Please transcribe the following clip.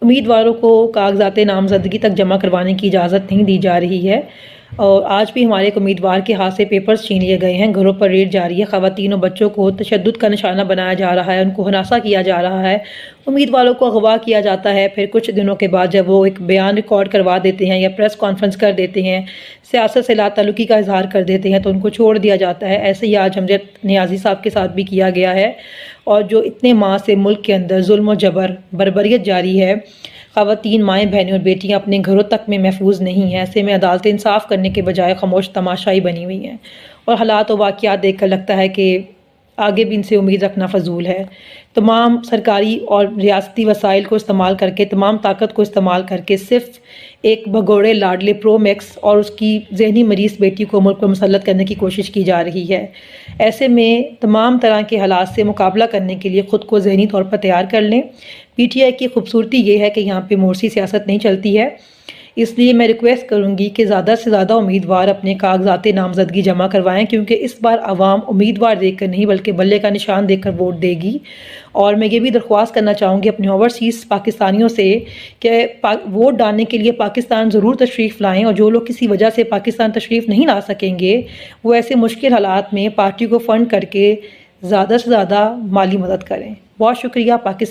امیدواروں کو کاغذات نامزدگی تک جمع کروانے کی اجازت نہیں دی جا رہی ہے، اور آج بھی ہمارے ایک امیدوار کے ہاتھ سے پیپرز چھین لیے گئے ہیں، گھروں پر ریڈ جاری ہے، خواتین و بچوں کو تشدد کا نشانہ بنایا جا رہا ہے، ان کو ہراساں کیا جا رہا ہے، امیدواروں کو اغوا کیا جاتا ہے، پھر کچھ دنوں کے بعد جب وہ ایک بیان ریکارڈ کروا دیتے ہیں یا پریس کانفرنس کر دیتے ہیں، سیاست سے لا تعلقی کا اظہار کر دیتے ہیں تو ان کو چھوڑ دیا جاتا ہے۔ ایسے ہی آج امجد نیازی صاحب کے ساتھ بھی کیا گیا ہے، اور جو اتنے ماہ سے ملک کے اندر ظلم و جبر بربریت جاری ہے، خواتین، مائیں، بہنیں اور بیٹیاں اپنے گھروں تک میں محفوظ نہیں ہیں، ایسے میں عدالتیں انصاف کرنے کے بجائے خاموش تماشائی بنی ہوئی ہیں، اور حالات و واقعات دیکھ کر لگتا ہے کہ آگے بھی ان سے امید رکھنا فضول ہے۔ تمام سرکاری اور ریاستی وسائل کو استعمال کر کے، تمام طاقت کو استعمال کر کے صرف ایک بھگوڑے لاڈلے پرو میکس اور اس کی ذہنی مریض بیٹی کو ملک پر مسلط کرنے کی کوشش کی جا رہی ہے۔ ایسے میں تمام طرح کے حالات سے مقابلہ کرنے کے لیے خود کو ذہنی طور پر تیار کر لیں۔ پی ٹی آئی کی خوبصورتی یہ ہے کہ یہاں پہ مورسی سیاست نہیں چلتی ہے، اس لیے میں ریکویسٹ کروں گی کہ زیادہ سے زیادہ امیدوار اپنے کاغذات نامزدگی جمع کروائیں، کیونکہ اس بار عوام امیدوار دیکھ کر نہیں بلکہ بلے کا نشان دیکھ کر ووٹ دے گی۔ اور میں یہ بھی درخواست کرنا چاہوں گی اپنے اوورسیز پاکستانیوں سے کہ ووٹ ڈالنے کے لیے پاکستان ضرور تشریف لائیں، اور جو لوگ کسی وجہ سے پاکستان تشریف نہیں لا سکیں گے وہ ایسے مشکل حالات میں پارٹی کو فنڈ کر کے زیادہ سے زیادہ مالی مدد کریں۔ بہت شکریہ۔ پاکستان